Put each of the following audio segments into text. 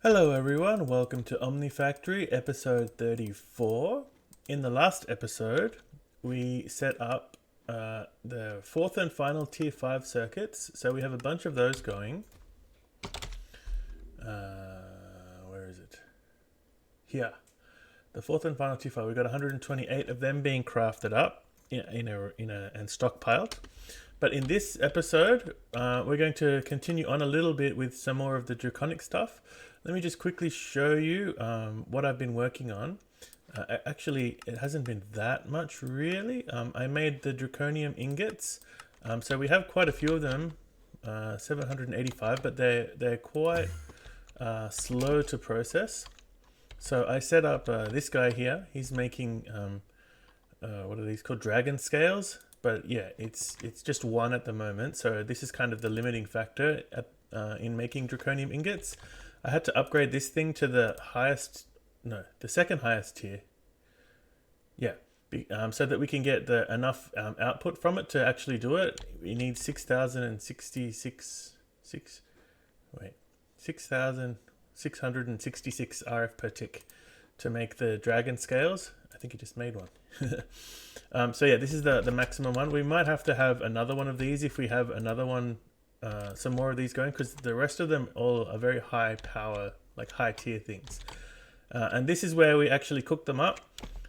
Hello everyone, welcome to Omnifactory episode 34. In the last episode, we set up the fourth and final tier 5 circuits. So we have a bunch of those going. Where is it? Here. The fourth and final tier 5. We've got 128 of them being crafted up and stockpiled. But in this episode, we're going to continue on a little bit with some more of the draconic stuff. Let me just quickly show you what I've been working on. Actually, it hasn't been that much really. I made the Draconian Ingots. So we have quite a few of them, 785, but they're quite slow to process. So I set up this guy here. He's making, what are these called? Dragon scales. But yeah, it's just one at the moment. So this is kind of the limiting factor in making Draconian Ingots. I had to upgrade this thing to the second highest tier. Yeah, so that we can get enough output from it to actually do it. We need 6,666 RF per tick to make the dragon scales. I think you just made one. So yeah, this is the maximum one. We might have to have another one of these if we have another one. Some more of these going, because the rest of them all are very high power, like high tier things. And this is where we actually cook them up.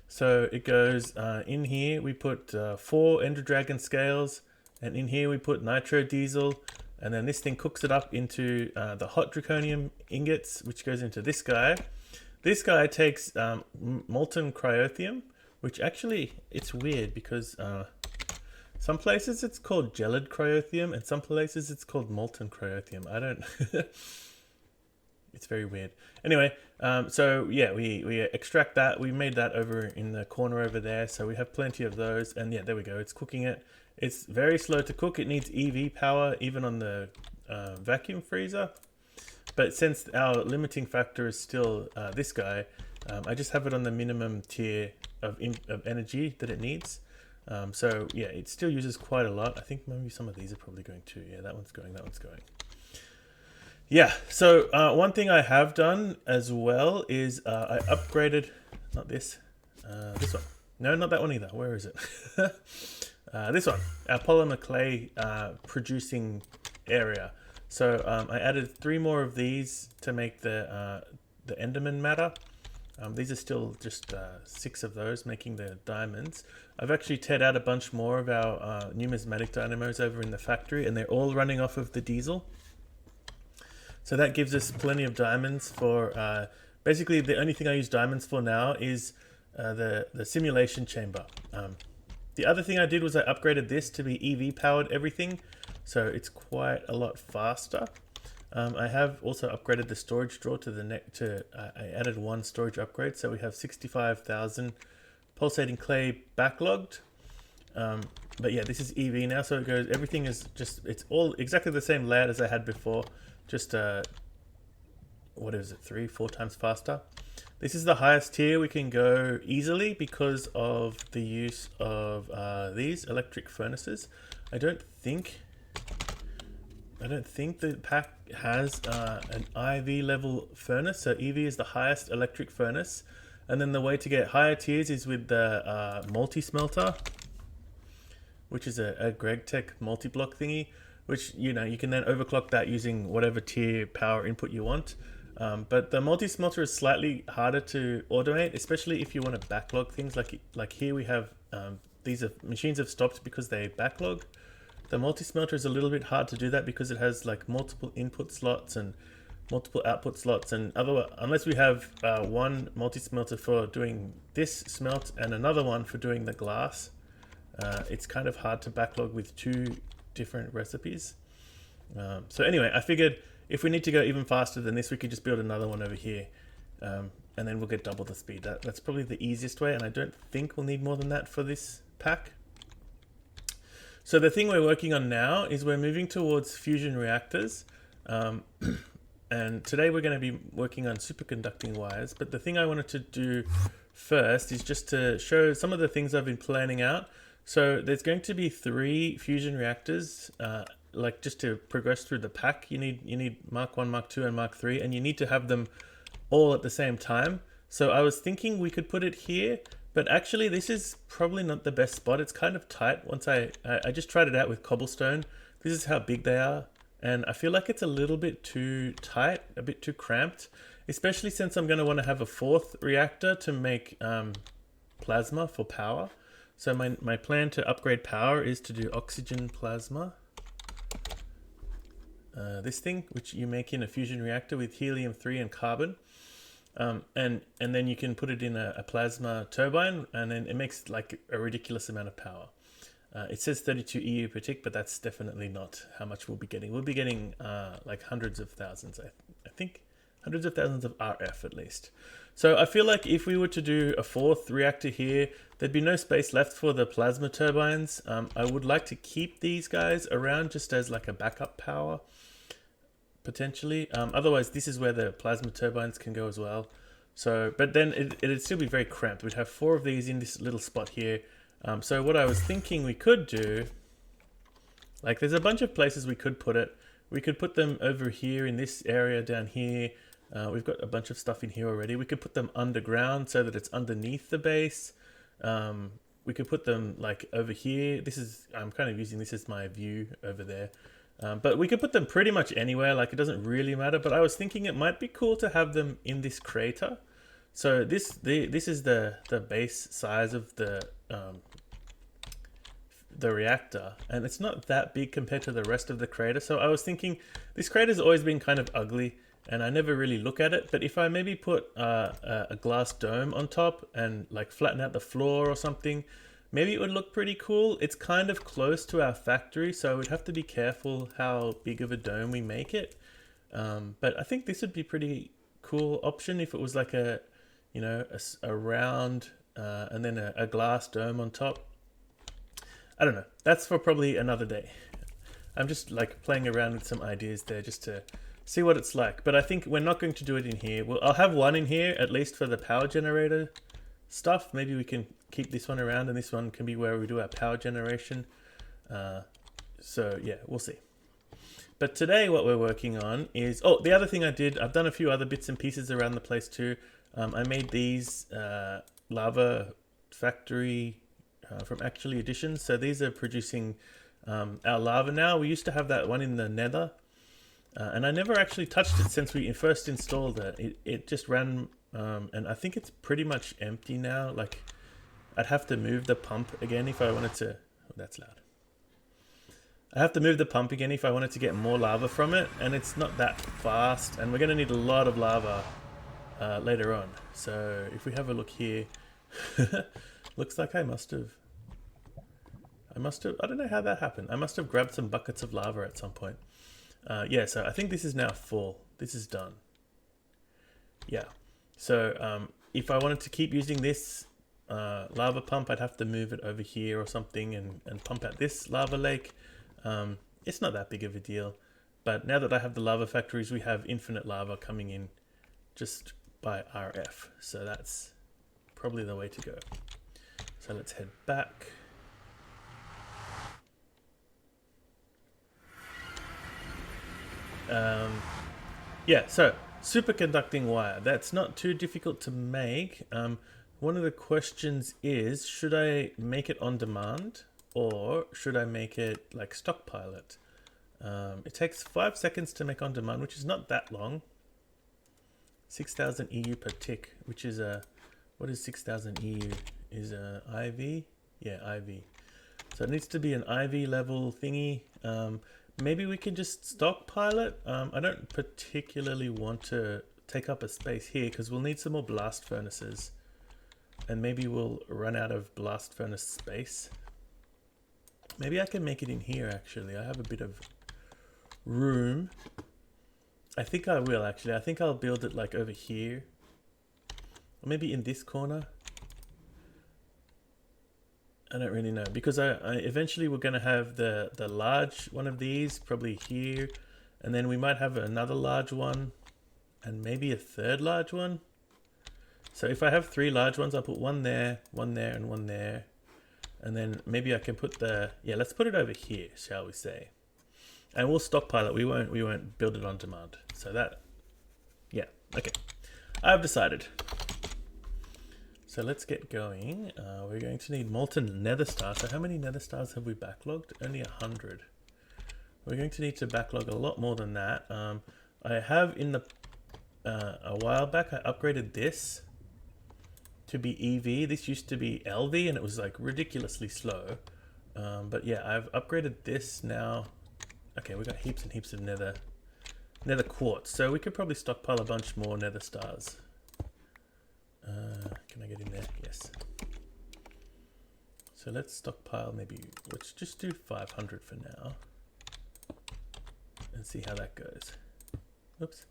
So it goes in here, we put 4 Ender Dragon scales, and in here we put nitro diesel, and then this thing cooks it up into the hot Draconian ingots, which goes into this guy. This guy takes molten cryothium, which actually, it's weird because some places it's called gelid cryothium, and some places it's called molten cryothium. I don't... It's very weird. Anyway, so yeah, we extract that. We made that over in the corner over there, so we have plenty of those. And yeah, there we go. It's cooking it. It's very slow to cook. It needs EV power, even on the vacuum freezer. But since our limiting factor is still this guy, I just have it on the minimum tier of energy that it needs. So yeah, it still uses quite a lot. I think maybe some of these are probably going too. Yeah, that one's going, that one's going. Yeah, so one thing I have done as well is I upgraded, not this, this one. No, not that one either. Where is it? This one, our polymer clay producing area. So I added 3 more of these to make the Enderman matter. These are still just 6 of those, making the diamonds. I've actually teared out a bunch more of our numismatic dynamos over in the factory, and they're all running off of the diesel. So that gives us plenty of diamonds for... basically, the only thing I use diamonds for now is the simulation chamber. The other thing I did was I upgraded this to be EV powered everything, so it's quite a lot faster. I have also upgraded the storage drawer to the I added 1 storage upgrade, so we have 65,000 pulsating clay backlogged. But yeah, this is EV now, so it goes. Everything is just, it's all exactly the same layout as I had before, just what is it, 3-4 times faster. This is the highest tier we can go easily because of the use of these electric furnaces. I don't think the pack has an IV level furnace, so EV is the highest electric furnace. And then the way to get higher tiers is with the multi-smelter, which is a GregTech multi-block thingy, which, you know, you can then overclock that using whatever tier power input you want. But the multi-smelter is slightly harder to automate, especially if you want to backlog things. Like here we have, machines have stopped because they backlog. The multi-smelter is a little bit hard to do that because it has like multiple input slots and multiple output slots, and unless we have one multi-smelter for doing this smelt and another one for doing the glass, it's kind of hard to backlog with 2 different recipes. So anyway, I figured if we need to go even faster than this, we could just build another one over here, and then we'll get double the speed. That's probably the easiest way, and I don't think we'll need more than that for this pack. So the thing we're working on now is we're moving towards fusion reactors, and today we're going to be working on superconducting wires. But the thing I wanted to do first is just to show some of the things I've been planning out. So there's going to be 3 fusion reactors like just to progress through the pack, you need Mark 1, Mark 2, and Mark 3, and you need to have them all at the same time. So I was thinking we could put it here, but actually this is probably not the best spot. It's kind of tight. Once I just tried it out with cobblestone. This is how big they are, and I feel like it's a little bit too tight, a bit too cramped, especially since I'm going to want to have a 4th reactor to make plasma for power. So my plan to upgrade power is to do oxygen plasma. This thing, which you make in a fusion reactor with helium-3 and carbon. And then you can put it in a plasma turbine, and then it makes like a ridiculous amount of power. It says 32 EU per tick, but that's definitely not how much we'll be getting. We'll be getting like hundreds of thousands, I think. Hundreds of thousands of RF at least. So I feel like if we were to do a 4th reactor here, there'd be no space left for the plasma turbines. I would like to keep these guys around just as like a backup power, potentially. Otherwise, this is where the plasma turbines can go as well. So, but then it'd still be very cramped. We'd have 4 of these in this little spot here. So what I was thinking we could do, like there's a bunch of places we could put it. We could put them over here in this area down here. We've got a bunch of stuff in here already. We could put them underground so that it's underneath the base. We could put them like over here. I'm kind of using this as my view over there. But we could put them pretty much anywhere, like it doesn't really matter. But I was thinking it might be cool to have them in this crater. So this is the base size of the reactor, and it's not that big compared to the rest of the crater. So I was thinking this crater's always been kind of ugly, and I never really look at it. But if I maybe put a glass dome on top and like flatten out the floor or something, maybe it would look pretty cool. It's kind of close to our factory, so we'd have to be careful how big of a dome we make it. But I think this would be pretty cool option if it was like a round and then a glass dome on top. I don't know. That's for probably another day. I'm just like playing around with some ideas there just to see what it's like. But I think we're not going to do it in here. Well, I'll have one in here at least for the power generator stuff. Maybe we can keep this one around, and this one can be where we do our power generation. So yeah, we'll see. But today what we're working on is, the other thing I've done a few other bits and pieces around the place too. I made these lava factory from Actually Editions. So these are producing our lava now. We used to have that one in the nether, and I never actually touched it since we first installed it. It just ran, and I think it's pretty much empty now. Like I'd have to move the pump again if I wanted to. Oh, that's loud. I have to move the pump again if I wanted to get more lava from it, and it's not that fast, and we're going to need a lot of lava later on. So if we have a look here, looks like I must have, I don't know how that happened. I must have grabbed some buckets of lava at some point. Yeah, so I think this is now full. This is done. Yeah. So if I wanted to keep using this lava pump, I'd have to move it over here or something and pump out this lava lake. It's not that big of a deal. But now that I have the lava factories, we have infinite lava coming in just by RF. So that's probably the way to go. So let's head back. Yeah, so superconducting wire. That's not too difficult to make. One of the questions is, should I make it on demand or should I make it like stockpile it? It takes 5 seconds to make on demand, which is not that long. 6,000 EU per tick, which is what is 6,000 EU? Is a IV? Yeah, IV. So it needs to be an IV level thingy. Maybe we can just stockpile it. I don't particularly want to take up a space here because we'll need some more blast furnaces. And maybe we'll run out of blast furnace space. Maybe I can make it in here actually. I have a bit of room. I think I will actually. I think I'll build it like over here. Or maybe in this corner. I don't really know because I eventually we're going to have the large one of these probably here, and then we might have another large one and maybe a third large one. So if I have 3 large ones, I'll put one there, and one there. And then maybe I can put let's put it over here, shall we say. And we'll stockpile it. We won't build it on demand. So that, yeah, okay. I've decided. So let's get going. We're going to need Molten Netherstar. So how many Netherstars have we backlogged? Only 100. We're going to need to backlog a lot more than that. I have in the a while back I upgraded this to be EV. This used to be LV and it was like ridiculously slow. But yeah, I've upgraded this now. Okay, we got heaps and heaps of nether quartz. So we could probably stockpile a bunch more nether stars. Can I get in there? Yes. So let's stockpile maybe, let's just do 500 for now. And see how that goes. Oops.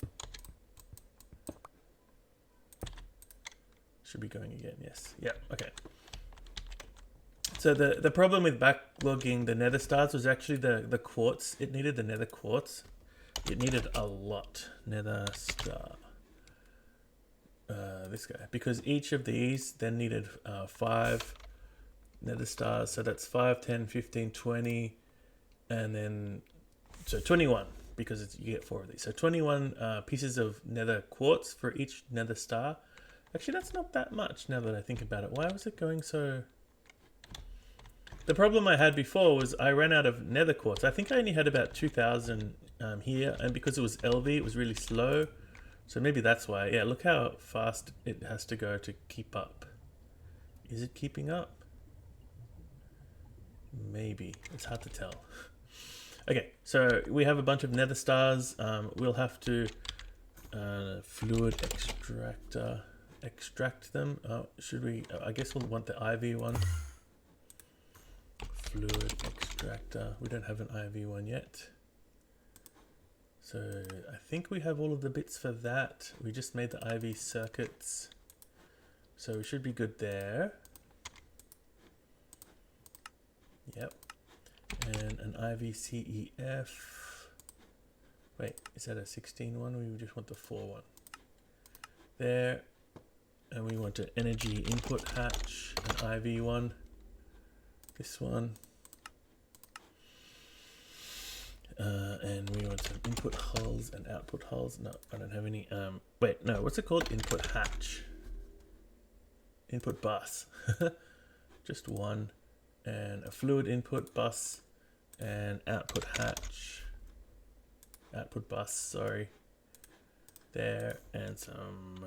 Should be going again, yes. Yeah, okay. So the problem with backlogging the nether stars was actually the quartz. It needed the nether quartz. It needed a lot. Nether star. This guy. Because each of these then needed 5 nether stars. So that's 5, 10, 15, 20. And then, so 21. Because it's, you get 4 of these. So 21 pieces of nether quartz for each nether star. Actually, that's not that much now that I think about it. Why was it going so... The problem I had before was I ran out of nether quartz. I think I only had about 2,000 here, and because it was LV, it was really slow. So maybe that's why. Yeah, look how fast it has to go to keep up. Is it keeping up? Maybe. It's hard to tell. Okay, so we have a bunch of nether stars. We'll have to fluid extractor extract them. Should we? I guess we'll want the IV one. Fluid extractor. We don't have an IV one yet. So I think we have all of the bits for that. We just made the IV circuits. So we should be good there. Yep. And an IV CEF. Wait, is that a 16 one? We just want the 4 one. There. And we want an energy input hatch, an IV one. This one. And we want some input hulls and output hulls. No, I don't have any. Wait, no, what's it called? Input hatch. Input bus. Just one. And a fluid input bus and output hatch. Output bus, sorry. There. And some,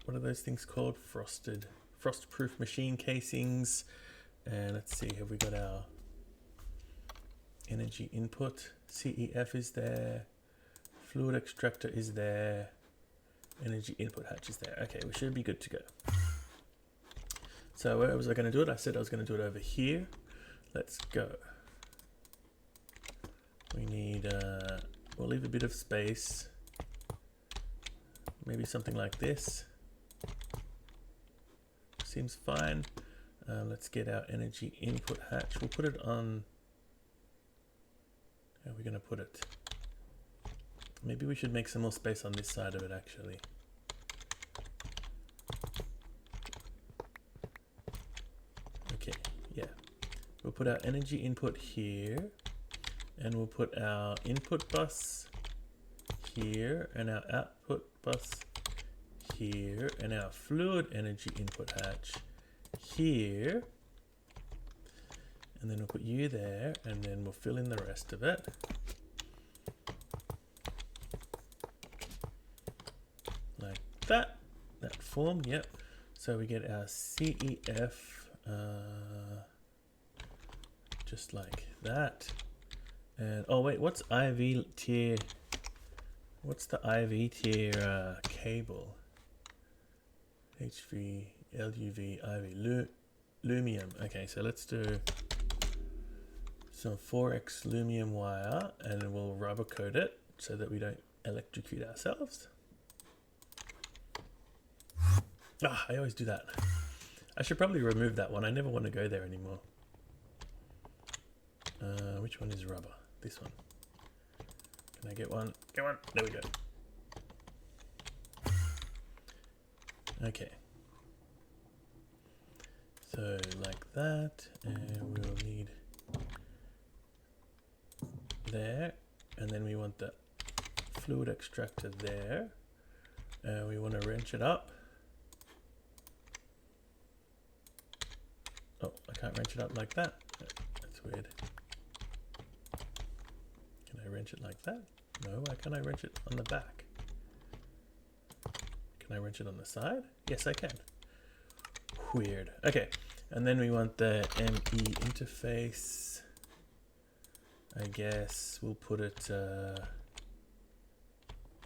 what are those things called? Frost-proof machine casings. And let's see, have we got our energy input? CEF is there. Fluid extractor is there. Energy input hatch is there. Okay, we should be good to go. So where was I going to do it? I said I was going to do it over here. Let's go. We need, we'll leave a bit of space. Maybe something like this. Seems fine. Let's get our energy input hatch. We'll put it on... How are we going to put it? Maybe we should make some more space on this side of it, actually. Okay, yeah. We'll put our energy input here. And we'll put our input bus here. And our output bus here. And our fluid energy input hatch here. And then we'll put you there, and then we'll fill in the rest of it. Like that. That form, yep. So we get our CEF just like that. And oh wait, what's IV tier? What's the IV tier cable? HV, LUV, IV, Lumium. Okay, so let's do some 4x Lumium wire and we'll rubber coat it so that we don't electrocute ourselves. Ah, I always do that. I should probably remove that one. I never want to go there anymore. Which one is rubber? This one. Can I get one? Get one. There we go. Okay. So like that, and we'll need there, and then we want the fluid extractor there, and we want to wrench it up. Oh, I can't wrench it up like that. That's weird. Can I wrench it like that? No, why can't I wrench it on the back? Can I wrench it on the side? Yes, I can. Weird. Okay, and then we want the ME interface. I guess we'll put it,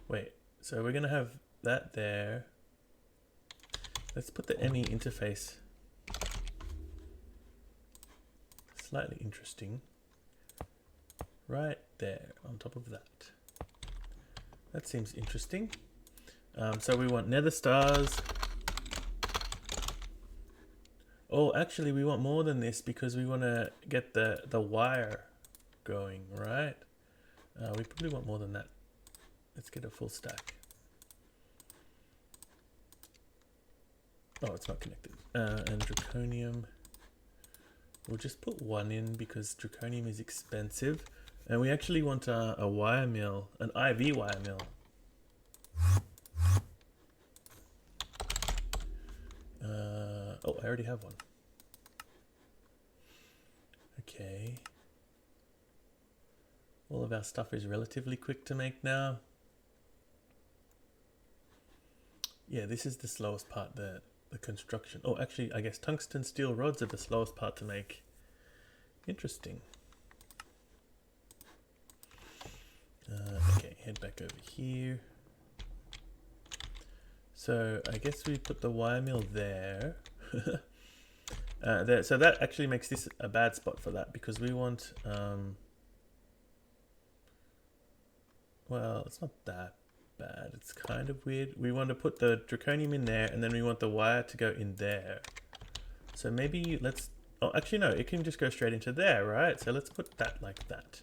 wait, so we're gonna have that there. Let's put the ME interface. Slightly interesting. Right there, on top of that. That seems interesting. So we want nether stars. Oh, actually we want more than this because we want to get the wire going, right? We probably want more than that. Let's get a full stack. Oh, it's not connected. And draconium. We'll just put one in because draconium is expensive. And we actually want a wire mill, an IV wire mill. Oh, I already have one. Okay. All of our stuff is relatively quick to make now. Yeah, this is the slowest part, the construction. Oh, actually, I guess tungsten steel rods are the slowest part to make. Interesting. Okay, head back over here. So I guess we put the wire mill there. There. So that actually makes this a bad spot for that because we want, well, it's not that bad. It's kind of weird. We want to put the draconium in there and then we want the wire to go in there. So maybe let's, oh, actually no, it can just go straight into there, right? So let's put that like that.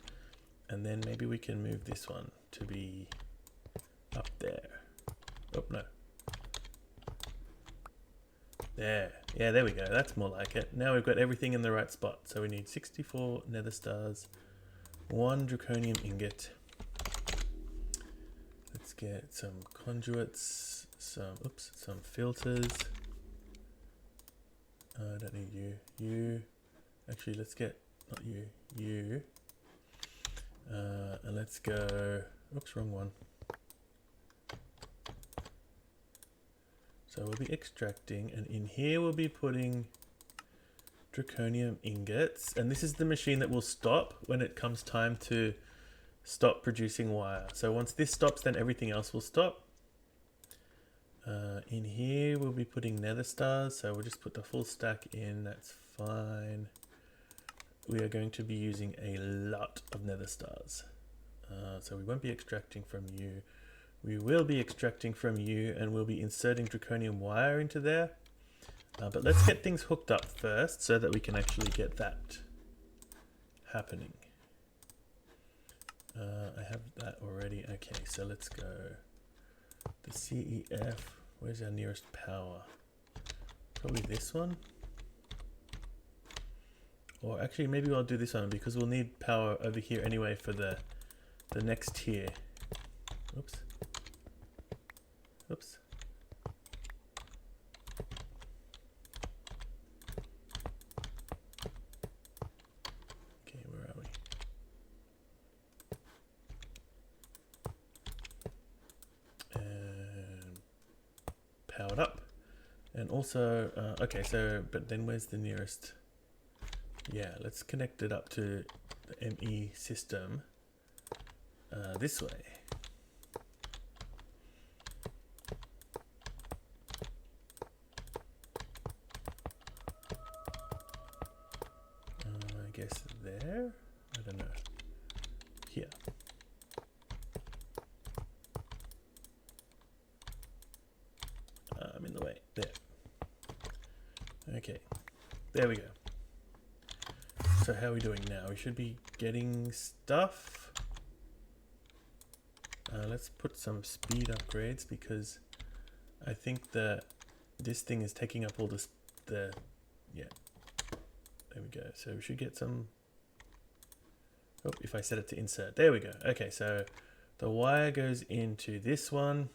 And then maybe we can move this one to be up there. Oh, no. There. Yeah, there we go. That's more like it. Now we've got everything in the right spot. So we need 64 nether stars, 1 draconium ingot. Let's get some conduits, some filters. I don't need you. You. Actually, let's get, not you, you. And let's go, oops, wrong one. So we'll be extracting, and in here we'll be putting draconium ingots, and this is the machine that will stop when it comes time to stop producing wire. So once this stops, then everything else will stop. In here we'll be putting nether stars, so we'll just put the full stack in, that's fine. We are going to be using a lot of nether stars. So we won't be extracting from you. We will be extracting from you and we'll be inserting draconium wire into there. But let's get things hooked up first so that we can actually get that happening. I have that already. Okay, so let's go. The CEF, where's our nearest power? Probably this one. Or actually maybe I'll do this one because we'll need power over here anyway for the next tier. Oops. Oops. Okay, where are we? And powered up. And also, okay, so, but then where's the nearest? Yeah, let's connect it up to the ME system this way. I guess there? I don't know. Here. I'm in the way. There. Okay. There we go. So how are we doing now? We should be getting stuff. Let's put some speed upgrades because I think that this thing is taking up all this, yeah. There we go. So we should get some. Oh, if I set it to insert, there we go. Okay, so the wire goes into this one.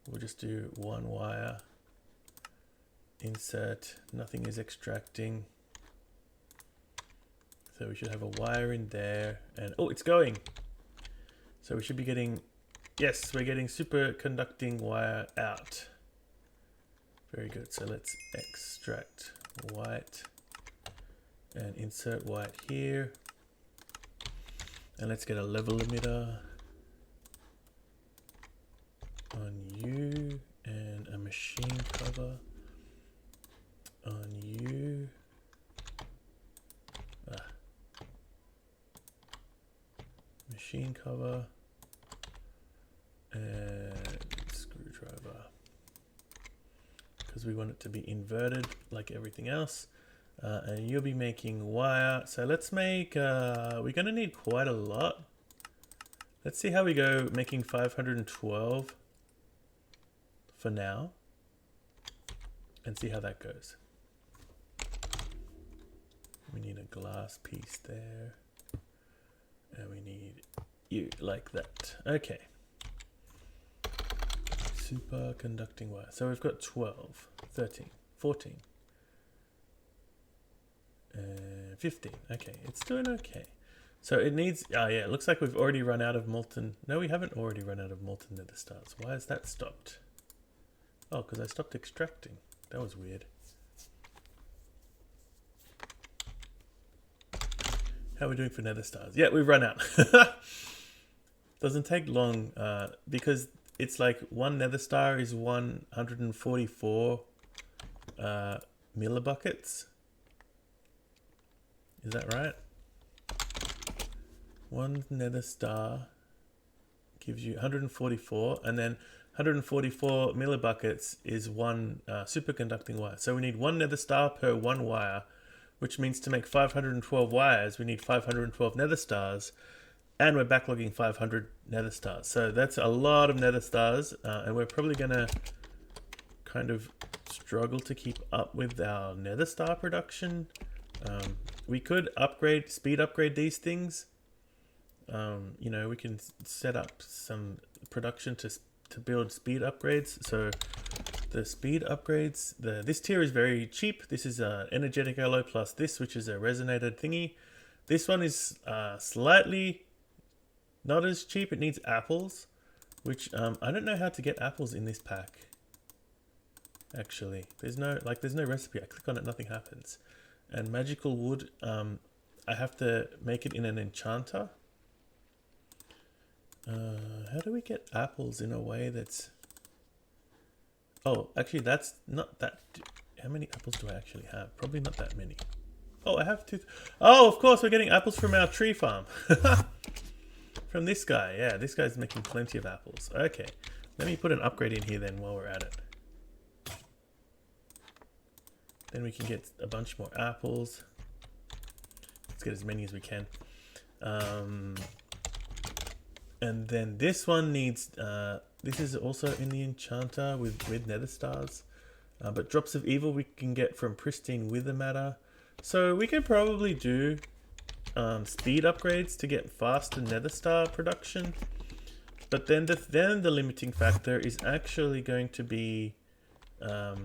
We'll just do one wire. Insert, nothing is extracting. So we should have a wire in there, and oh, it's going. So we should be getting, yes, we're getting superconducting wire out. Very good. So let's extract white and insert white here. And let's get a level emitter on you and a machine cover on you. Machine cover and screwdriver, because we want it to be inverted like everything else. And you'll be making wire. So let's make, we're going to need quite a lot. Let's see how we go making 512 for now and see how that goes. We need a glass piece there. And we need you like that. Okay. Superconducting wire. So we've got 12, 13, 14, 15. Okay, it's doing okay. So it needs, oh yeah, it looks like we've already run out of molten. No, we haven't already run out of molten netherstars. Why has that stopped? Oh, because I stopped extracting. That was weird. How are we doing for nether stars? Yeah, we've run out. Doesn't take long because it's like one nether star is 144 millibuckets. Is that right? One nether star gives you 144, and then 144 millibuckets is one superconducting wire. So we need one nether star per one wire, which means to make 512 wires, we need 512 nether stars, and we're backlogging 500 nether stars. So that's a lot of nether stars, and we're probably going to kind of struggle to keep up with our nether star production. We could speed upgrade these things. You know, we can set up some production to build speed upgrades. So the speed upgrades, this tier is very cheap. This is a energetic alloy plus this, which is a resonated thingy. This one is slightly not as cheap. It needs apples, which I don't know how to get apples in this pack. Actually, there's no recipe. I click on it, nothing happens. And magical wood, I have to make it in an enchanter. How do we get apples in a way that's... Oh, actually, that's not that... How many apples do I actually have? Probably not that many. Oh, I have two... Oh, of course, we're getting apples from our tree farm. From this guy. Yeah, this guy's making plenty of apples. Okay, let me put an upgrade in here then while we're at it. Then we can get a bunch more apples. Let's get as many as we can. And then this one needs, this is also in the enchanter with nether stars. But drops of evil we can get from pristine wither matter. So we could probably do speed upgrades to get faster nether star production. But then the limiting factor is actually going to be our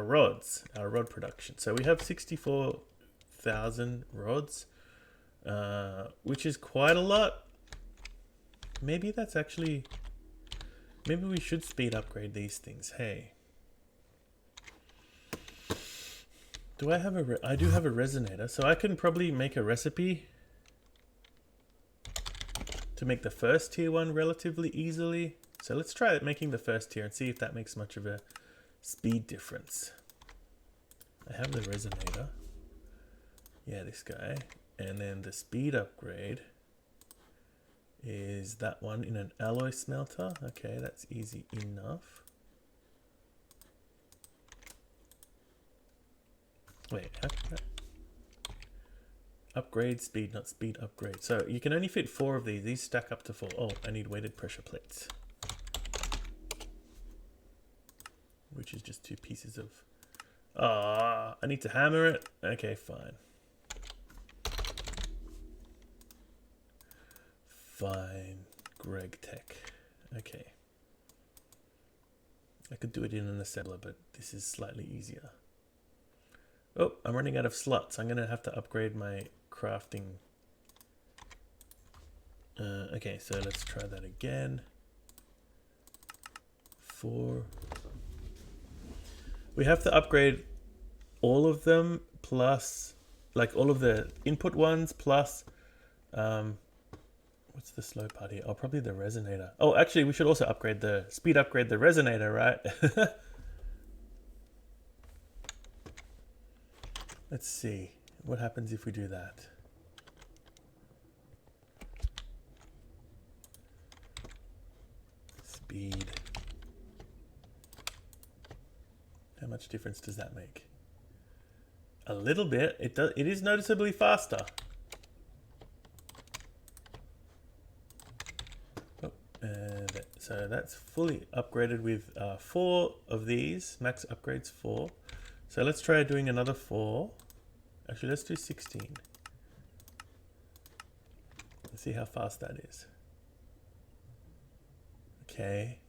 rods, our rod production. So we have 64,000 rods. Which is quite a lot. Maybe that's actually... Maybe we should speed upgrade these things. Hey. Do I have a... I do have a resonator, so I can probably make a recipe to make the first tier one relatively easily. So let's try making the first tier and see if that makes much of a speed difference. I have the resonator. Yeah, this guy. And then the speed upgrade is that one in an alloy smelter. Okay, that's easy enough. Wait, how can that... Upgrade speed, not speed upgrade. So you can only fit 4 of these. These stack up to 4. Oh, I need weighted pressure plates. Which is just 2 pieces of... Ah, I need to hammer it. Okay, fine. fine. Greg Tech. Okay. I could do it in an assembler, but this is slightly easier. Oh, I'm running out of slots. I'm going to have to upgrade my crafting. Okay, so let's try that again. 4. We have to upgrade all of them plus, like all of the input ones plus, what's the slow part here? Oh, probably the resonator. Oh, actually, we should also upgrade the resonator, right? Let's see. What happens if we do that? Speed. How much difference does that make? A little bit. It is noticeably faster. Oh, and so that's fully upgraded with 4 of these. Max upgrades 4. So let's try doing another 4. Actually, let's do 16. Let's see how fast that is. Okay.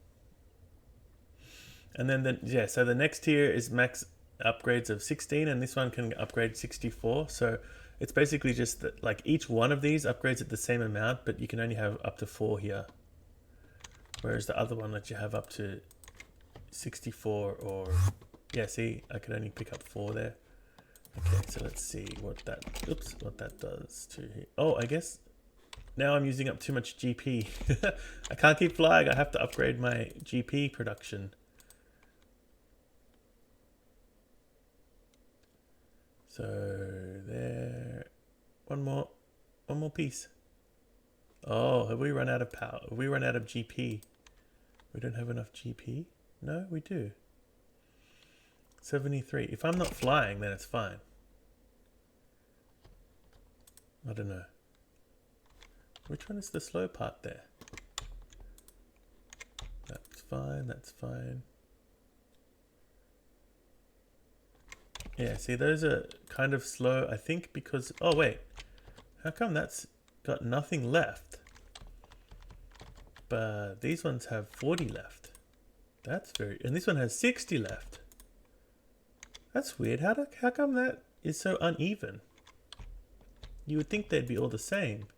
And then, yeah, so the next tier is max upgrades of 16, and this one can upgrade 64. So it's basically just that, like, each one of these upgrades at the same amount, but you can only have up to 4 here. Whereas the other one lets you have up to 64 or... Yeah, see, I could only pick up 4 there. Okay, so let's see what that, what that does to here. Oh, I guess now I'm using up too much GP. I can't keep flying. I have to upgrade my GP production. So there, one more piece. Oh, have we run out of power? Have we run out of GP? We don't have enough GP? No, we do. 73. If I'm not flying, then it's fine. I don't know. Which one is the slow part there? That's fine, that's fine. Yeah, see, those are kind of slow, I think, because... Oh, wait. How come that's got nothing left? But these ones have 40 left. That's very... And this one has 60 left. That's weird. How come that is so uneven? You would think they'd be all the same.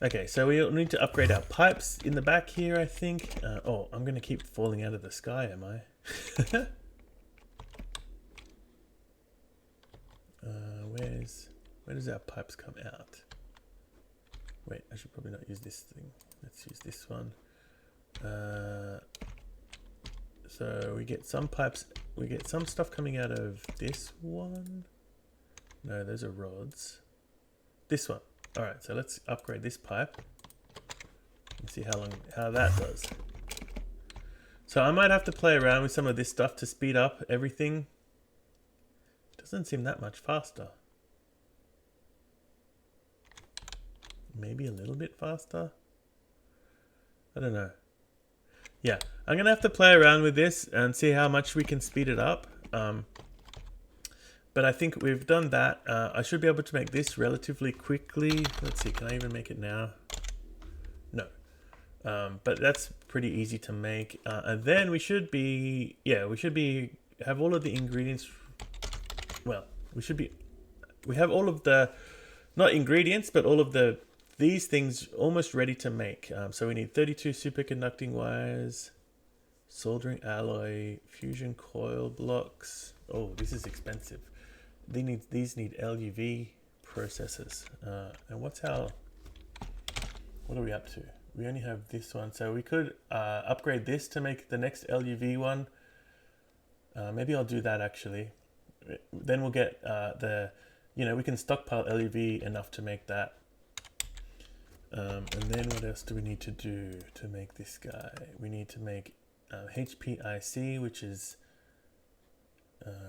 Okay, so we need to upgrade our pipes in the back here, I think. Oh, I'm going to keep falling out of the sky, am I? Where does our pipes come out? Wait, I should probably not use this thing. Let's use this one. So we get some pipes, we get some stuff coming out of this one. No, those are rods. This one. All right, so let's upgrade this pipe and see how that does. So I might have to play around with some of this stuff to speed up everything. It doesn't seem that much faster. Maybe a little bit faster. I don't know. Yeah, I'm gonna have to play around with this and see how much we can speed it up. But I think we've done that. I should be able to make this relatively quickly. Let's see, can I even make it now? No. But that's pretty easy to make. And then we should be, have all of the ingredients. Well, we have all of the, not ingredients, but all of these things almost ready to make. So we need 32 superconducting wires, soldering alloy, fusion coil blocks. Oh, this is expensive. These need LUV processors. And what are we up to? We only have this one, so we could upgrade this to make the next LUV one. Maybe I'll do that actually. Then we'll get we can stockpile LUV enough to make that. And then what else do we need to do to make this guy? We need to make HPIC, which is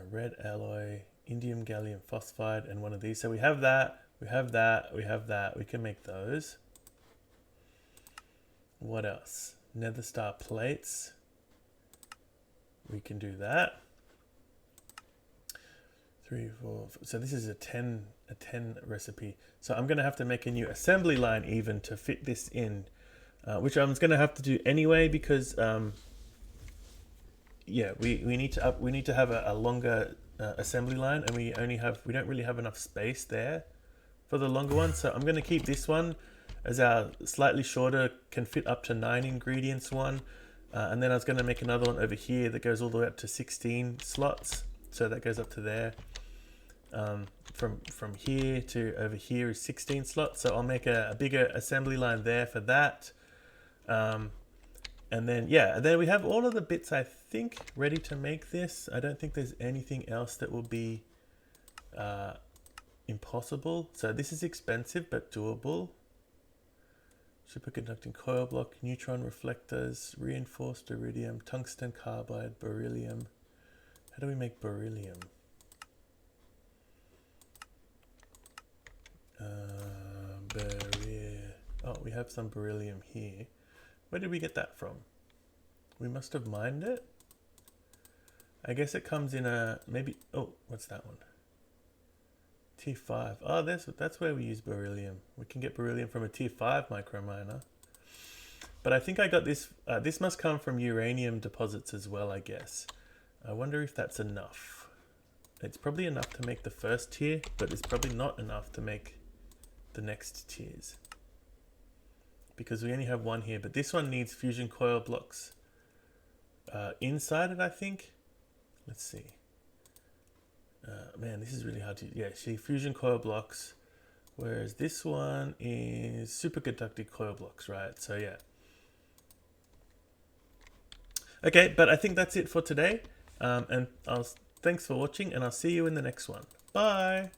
red alloy, indium gallium phosphide, and one of these. So we have that, we have that, we have that. We can make those. What else? Netherstar plates. We can do that. 3, 4. So this is a 10 recipe. So I'm going to have to make a new assembly line even to fit this in, which I'm going to have to do anyway because yeah, we need to have a longer assembly line, and we don't really have enough space there for the longer one. So I'm going to keep this one as our slightly shorter, can fit up to 9 ingredients one. And then I was going to make another one over here that goes all the way up to 16 slots. So that goes up to there. From here to over here is 16 slots. So I'll make a bigger assembly line there for that. And then, yeah, and then we have all of the bits, I think, ready to make this. I don't think there's anything else that will be impossible. So this is expensive but doable. Superconducting coil block, neutron reflectors, reinforced iridium, tungsten carbide, beryllium. How do we make beryllium? Oh, we have some beryllium here. Where did we get that from? We must have mined it. I guess it comes in a maybe. Oh, what's that one? Tier 5. Oh, that's where we use beryllium. We can get beryllium from a tier 5 microminer. But I think I got this. This must come from uranium deposits as well, I guess. I wonder if that's enough. It's probably enough to make the first tier, but it's probably not enough to make the next tiers. Because we only have one here, but this one needs fusion coil blocks inside it, I think. Let's see. Man, this is really hard to... Yeah, see, fusion coil blocks. Whereas this one is superconducting coil blocks, right? So, yeah. Okay, but I think that's it for today. And thanks for watching, and I'll see you in the next one. Bye!